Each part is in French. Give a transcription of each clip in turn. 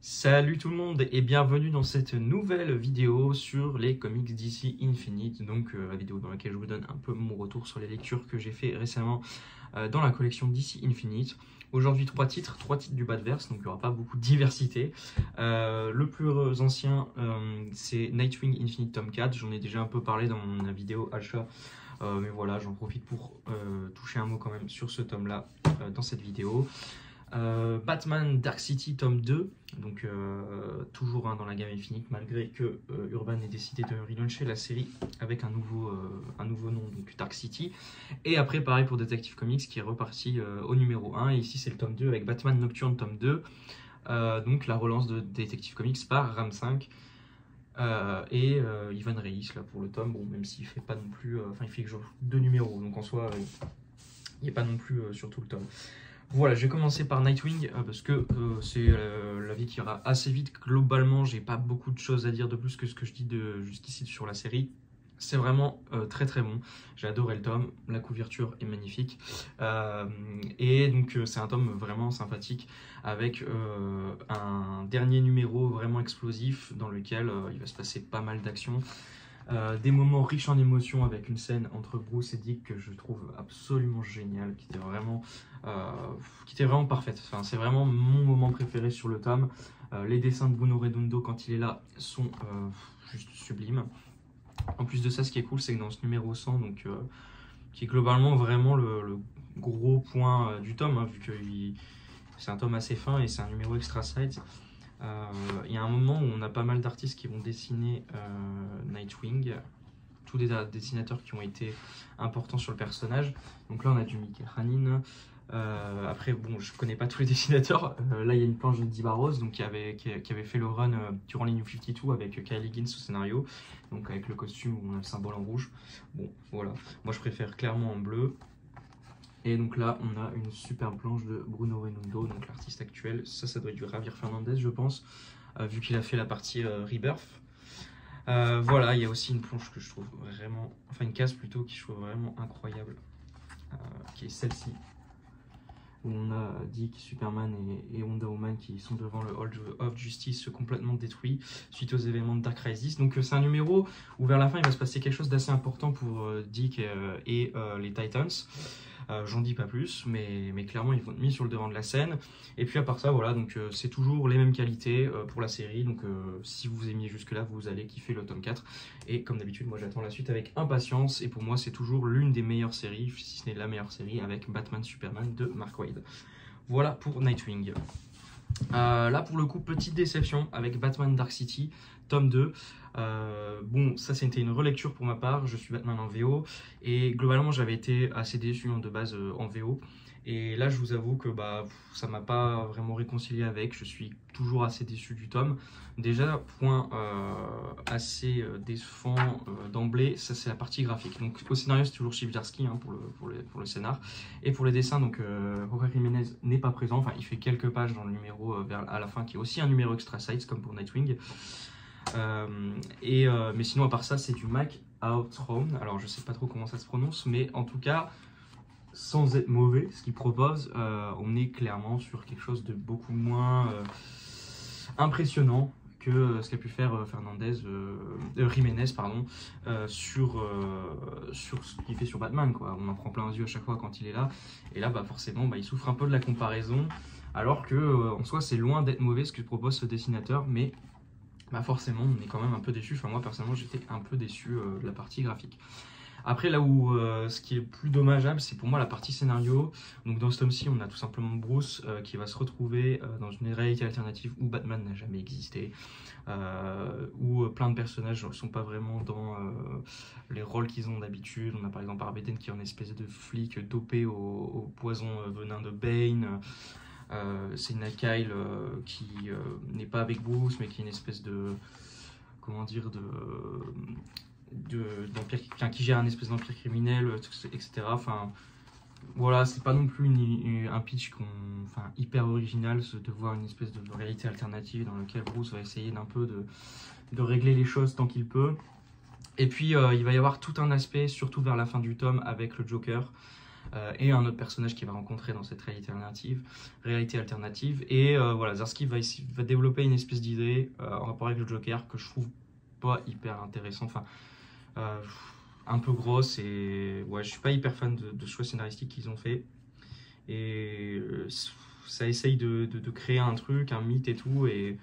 Salut tout le monde et bienvenue dans cette nouvelle vidéo sur les comics DC Infinite, donc la vidéo dans laquelle je vous donne un peu mon retour sur les lectures que j'ai fait récemment dans la collection DC Infinite. Aujourd'hui trois titres du Badverse, donc il n'y aura pas beaucoup de diversité. Le plus ancien c'est Nightwing Infinite Tome 4, j'en ai déjà un peu parlé dans ma vidéo achat. Mais voilà, j'en profite pour toucher un mot quand même sur ce tome là dans cette vidéo. Batman Dark City tome 2, donc toujours dans la gamme Infinite, malgré que Urban ait décidé de relauncher la série avec un nouveau nom, donc Dark City. Et après pareil pour Detective Comics qui est reparti au numéro 1, et ici c'est le tome 2 avec Batman Nocturne tome 2, donc la relance de Detective Comics par Ram 5 et Ivan Reis là pour le tome, bon, même s'il fait pas non plus, il fait genre 2 numéros, donc en soi il n'est pas non plus sur tout le tome. Voilà, je vais commencer par Nightwing parce que c'est la vie qui ira assez vite. Globalement, j'ai pas beaucoup de choses à dire de plus que ce que je dis jusqu'ici sur la série. C'est vraiment très très bon. J'ai adoré le tome, la couverture est magnifique. Et donc c'est un tome vraiment sympathique avec un dernier numéro vraiment explosif dans lequel il va se passer pas mal d'actions. Des moments riches en émotions avec une scène entre Bruce et Dick que je trouve absolument géniale, qui était vraiment parfaite. Enfin, c'est vraiment mon moment préféré sur le tome. Les dessins de Bruno Redondo quand il est là sont juste sublimes. En plus de ça, ce qui est cool, c'est que dans ce numéro 100, donc, qui est globalement vraiment le gros point du tome, hein, vu que c'est un tome assez fin et c'est un numéro extra side. Il y a un moment où on a pas mal d'artistes qui vont dessiner Nightwing, tous des dessinateurs qui ont été importants sur le personnage. Donc là on a du Mickey Ranin. Après bon, je connais pas tous les dessinateurs. Là il y a une planche de Dee Barros, donc qui avait fait le run durant les New 52 avec Kyle Higgins au scénario, donc avec le costume où on a le symbole en rouge. Bon voilà, moi je préfère clairement en bleu. Et donc là, on a une superbe planche de Bruno Redondo, donc l'artiste actuel. Ça doit être du Javier Fernandez, je pense, vu qu'il a fait la partie Rebirth. Voilà, il y a aussi une planche que je trouve vraiment, enfin une case plutôt, qui je trouve vraiment incroyable, qui est celle-ci, où on a Dick, Superman et Wonder Woman qui sont devant le Hall of Justice complètement détruit suite aux événements de Dark Crisis. Donc c'est un numéro où vers la fin il va se passer quelque chose d'assez important pour Dick et les Titans. J'en dis pas plus, mais clairement ils vont être mis sur le devant de la scène. Et puis à part ça, voilà, donc c'est toujours les mêmes qualités pour la série. Donc si vous aimiez jusque là, vous allez kiffer le tome 4. Et comme d'habitude, moi j'attends la suite avec impatience. Et pour moi, c'est toujours l'une des meilleures séries, si ce n'est la meilleure série, avec Batman Superman de Mark Waid. Voilà pour Nightwing. Là pour le coup, petite déception avec Batman Dark City tome 2. Bon, ça c'était une relecture pour ma part. Je suis Batman en VO et globalement j'avais été assez déçu de base en VO, et là je vous avoue que ça m'a pas vraiment réconcilié avec. Je suis toujours assez déçu du tome. Déjà, point assez décevant d'emblée, ça c'est la partie graphique. Donc au scénario c'est toujours Chip Zdarsky pour le scénar, et pour les dessins donc Jorge Jiménez n'est pas présent. Enfin il fait quelques pages dans le numéro à la fin, qui est aussi un numéro extra sides comme pour Nightwing. Mais sinon à part ça c'est du Mike Outrome. Alors je sais pas trop comment ça se prononce, mais en tout cas sans être mauvais ce qu'il propose, on est clairement sur quelque chose de beaucoup moins impressionnant que ce qu'a pu faire Jiménez sur ce qu'il fait sur Batman, quoi. On en prend plein les yeux à chaque fois quand il est là, et là forcément il souffre un peu de la comparaison, alors que en soi c'est loin d'être mauvais ce que propose ce dessinateur, mais forcément on est quand même un peu déçu. Enfin moi personnellement j'étais un peu déçu de la partie graphique. Après là où ce qui est le plus dommageable, c'est pour moi la partie scénario. Donc dans ce tome-ci on a tout simplement Bruce qui va se retrouver dans une réalité alternative où Batman n'a jamais existé, où plein de personnages ne sont pas vraiment dans les rôles qu'ils ont d'habitude. On a par exemple Arbeden qui est une espèce de flic dopé au poison venin de Bane. C'est une Kyle qui n'est pas avec Bruce, mais qui est une espèce de, comment dire, qui gère un espèce d'empire criminel, etc. Enfin voilà, c'est pas non plus un pitch hyper original de voir une espèce de réalité alternative dans laquelle Bruce va essayer d'un peu de régler les choses tant qu'il peut. Et puis il va y avoir tout un aspect, surtout vers la fin du tome, avec le Joker, et un autre personnage qu'il va rencontrer dans cette réalité alternative. Et voilà, Zdarsky va développer une espèce d'idée en rapport avec le Joker que je trouve pas hyper intéressant, enfin un peu grosse, et ouais, je suis pas hyper fan de choix scénaristiques qu'ils ont fait. Et ça essaye de créer un truc, un mythe et tout, et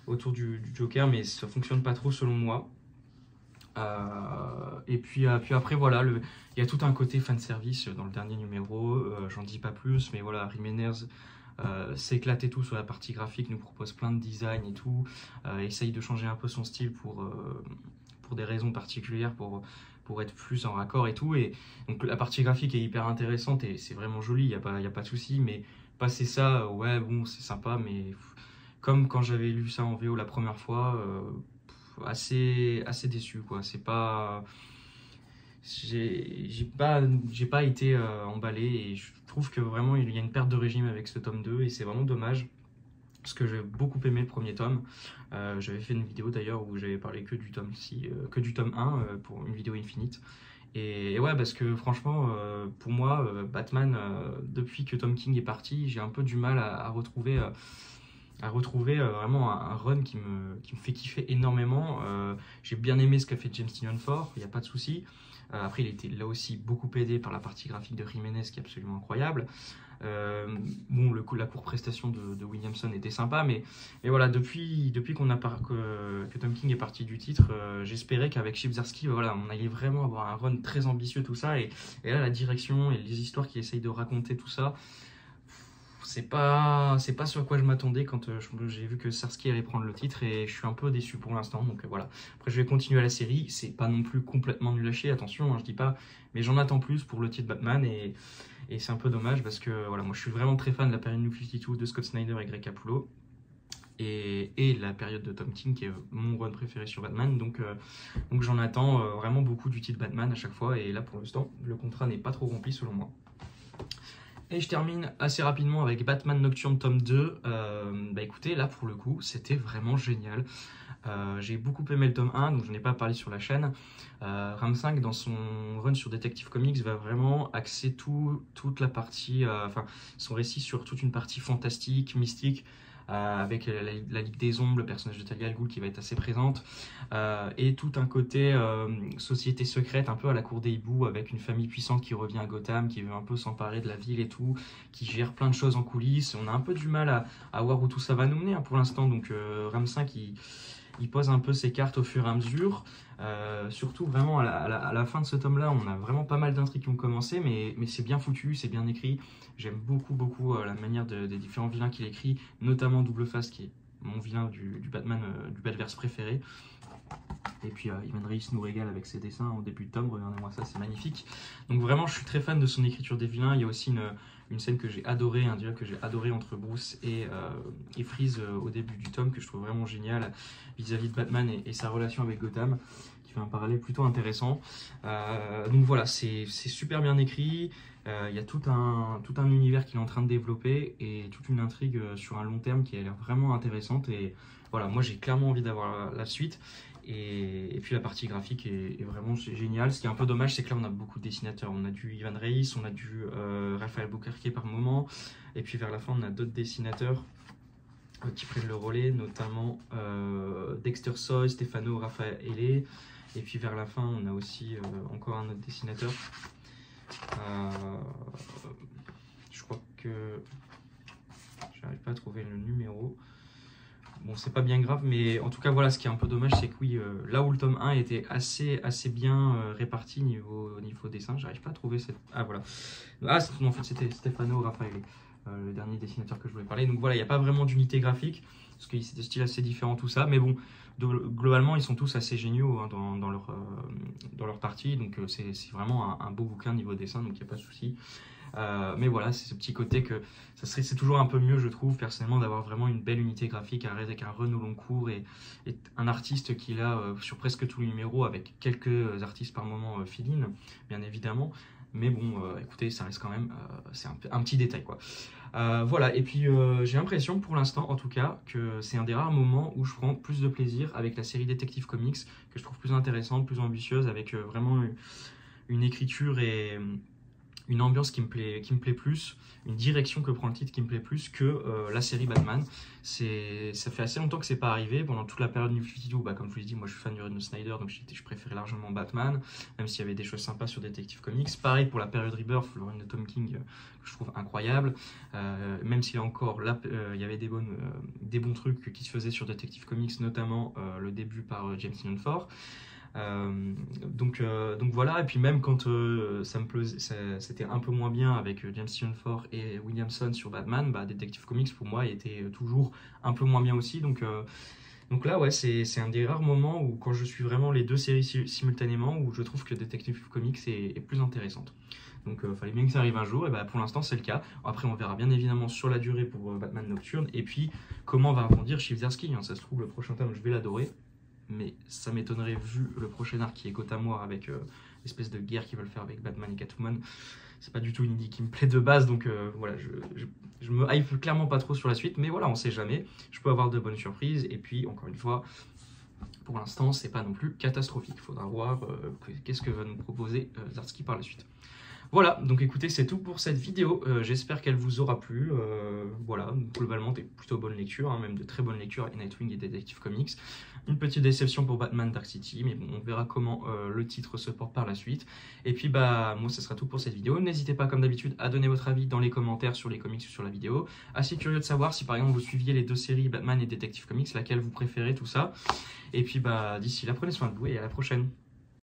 autour du Joker, mais ça fonctionne pas trop selon moi. Et puis après, voilà, il y a tout un côté fanservice dans le dernier numéro, j'en dis pas plus, mais voilà, Jiménez s'éclate et tout sur la partie graphique, nous propose plein de designs et tout, essaye de changer un peu son style pour des raisons particulières, pour être plus en raccord et tout. Et donc la partie graphique est hyper intéressante et c'est vraiment joli, il n'y a pas de souci, mais passer ça, ouais, bon, c'est sympa, mais comme quand j'avais lu ça en VO la première fois, assez déçu, quoi. C'est pas... J'ai pas été emballé, et je trouve que vraiment il y a une perte de régime avec ce tome 2 et c'est vraiment dommage. Parce que j'ai beaucoup aimé le premier tome. J'avais fait une vidéo d'ailleurs où j'avais parlé que du tome 1 pour une vidéo Infinite. Et ouais, parce que franchement, pour moi, Batman, depuis que Tom King est parti, j'ai un peu du mal à retrouver vraiment un run qui me fait kiffer énormément. J'ai bien aimé ce qu'a fait James Tynion Ford, il n'y a pas de souci. Après, il était là aussi beaucoup aidé par la partie graphique de Jiménez qui est absolument incroyable. Bon, la courte prestation de Williamson était sympa, mais voilà, depuis que Tom King est parti du titre, j'espérais qu'avec Chip Zdarsky, voilà, on allait vraiment avoir un run très ambitieux, tout ça, et là, la direction et les histoires qu'il essaye de raconter, tout ça, c'est pas sur quoi je m'attendais quand j'ai vu que Zdarsky allait prendre le titre, et je suis un peu déçu pour l'instant, donc voilà. Après, je vais continuer la série, c'est pas non plus complètement nul à chier, attention, hein, je dis pas, mais j'en attends plus pour le titre Batman, et c'est un peu dommage parce que voilà, moi je suis vraiment très fan de la période New 52 de Scott Snyder et Greg Capullo, et la période de Tom King qui est mon run préféré sur Batman, donc j'en attends vraiment beaucoup du titre Batman à chaque fois, et là pour l'instant le contrat n'est pas trop rempli selon moi. Et je termine assez rapidement avec Batman Nocturne tome 2. Bah écoutez, là pour le coup, c'était vraiment génial. J'ai beaucoup aimé le tome 1, donc je n'ai pas parlé sur la chaîne. Ram 5, dans son run sur Detective Comics, va vraiment axer toute la partie, enfin son récit sur toute une partie fantastique, mystique, avec la Ligue des Ombres, le personnage de Talia al Ghul qui va être assez présente, et tout un côté société secrète, un peu à la cour des hiboux, avec une famille puissante qui revient à Gotham, qui veut un peu s'emparer de la ville et tout, qui gère plein de choses en coulisses. On a un peu du mal à voir où tout ça va nous mener, hein, pour l'instant, donc Ram 5 il pose un peu ses cartes au fur et à mesure. Surtout vraiment à la fin de ce tome là, on a vraiment pas mal d'intrigues qui ont commencé, mais c'est bien foutu, c'est bien écrit. J'aime beaucoup la manière des différents vilains qu'il écrit, notamment Double Face qui est mon vilain du Batman, du Batverse préféré. Et puis Ivan Reis nous régale avec ses dessins au début de tome, regardez-moi ça, c'est magnifique. Donc vraiment je suis très fan de son écriture des vilains. Il y a aussi une scène que j'ai adorée, un dialogue que j'ai adoré entre Bruce et Freeze au début du tome, que je trouve vraiment génial vis-à-vis de Batman et sa relation avec Gotham, qui fait un parallèle plutôt intéressant. Donc voilà, c'est super bien écrit. Il y a tout un univers qu'il est en train de développer, et toute une intrigue sur un long terme qui a l'air vraiment intéressante. Et voilà, moi j'ai clairement envie d'avoir la suite. Et puis la partie graphique est vraiment géniale. Ce qui est un peu dommage, c'est que là on a beaucoup de dessinateurs. On a du Ivan Reis, on a du Raphaël Bouquerque par moment, et puis vers la fin on a d'autres dessinateurs qui prennent le relais, notamment Dexter Soy, Stefano Raffaele. Et puis vers la fin on a aussi encore un autre dessinateur. Je crois que j'arrive pas à trouver le numéro. Bon, c'est pas bien grave, mais en tout cas, voilà, ce qui est un peu dommage, c'est que oui, là où le tome 1 était assez bien réparti niveau dessin, j'arrive pas à trouver cette... Ah, voilà. Ah, non, en fait, c'était Stefano Raffaele, le dernier dessinateur que je voulais parler. Donc voilà, il n'y a pas vraiment d'unité graphique, parce que c'est des styles assez différents, tout ça. Mais bon, globalement, ils sont tous assez géniaux, hein, dans leur partie. Donc c'est vraiment un beau bouquin niveau dessin, donc il n'y a pas de souci. Mais voilà, c'est ce petit côté que c'est toujours un peu mieux, je trouve, personnellement, d'avoir vraiment une belle unité graphique avec un run au long cours, et un artiste qui est là sur presque tous les numéros, avec quelques artistes par moment fill-in, bien évidemment. Mais bon, écoutez, ça reste quand même, c'est un petit détail, quoi. Voilà, et puis j'ai l'impression, pour l'instant en tout cas, que c'est un des rares moments où je prends plus de plaisir avec la série Detective Comics, que je trouve plus intéressante, plus ambitieuse, avec vraiment une écriture et une ambiance qui me plaît plus, une direction que prend le titre qui me plaît plus que la série Batman. Ça fait assez longtemps que c'est pas arrivé. Pendant toute la période New 52, bah, comme je vous l'ai dit, moi je suis fan du Red Snyder, donc je préférais largement Batman, même s'il y avait des choses sympas sur Detective Comics. Pareil pour la période Rebirth, le run de Tom King, que je trouve incroyable. Même s'il y a encore là, il y avait des bons trucs qui se faisaient sur Detective Comics, notamment le début par James Tynion IV. Donc voilà, et puis même quand ça me plaisait, c'était un peu moins bien avec James Tynion IV et Williamson sur Batman, bah, Detective Comics pour moi était toujours un peu moins bien aussi. Donc là, ouais, c'est un des rares moments où quand je suis vraiment les deux séries simultanément, où je trouve que Detective Comics est plus intéressante. Donc fallait bien que ça arrive un jour, et bah, pour l'instant c'est le cas. Après on verra bien évidemment sur la durée pour Batman Nocturne, et puis comment va rebondir Chibzarski, hein. Ça se trouve le prochain tome je vais l'adorer, mais ça m'étonnerait vu le prochain arc qui est Gotham War avec l'espèce de guerre qu'ils veulent faire avec Batman et Catwoman. C'est pas du tout une idée qui me plaît de base, donc voilà, je me hype clairement pas trop sur la suite, mais voilà, on sait jamais, je peux avoir de bonnes surprises, et puis encore une fois, pour l'instant c'est pas non plus catastrophique, il faudra voir qu'est-ce que va nous proposer Zdarsky par la suite. Voilà, donc écoutez, c'est tout pour cette vidéo, j'espère qu'elle vous aura plu, voilà, globalement des plutôt bonnes lectures, hein, même de très bonnes lectures, et Nightwing et Detective Comics. Une petite déception pour Batman Dark City, mais bon, on verra comment le titre se porte par la suite. Et puis bah, moi ce sera tout pour cette vidéo, n'hésitez pas comme d'habitude à donner votre avis dans les commentaires sur les comics ou sur la vidéo. Assez curieux de savoir si par exemple vous suiviez les deux séries Batman et Detective Comics, laquelle vous préférez, tout ça. Et puis bah, d'ici là, prenez soin de vous et à la prochaine.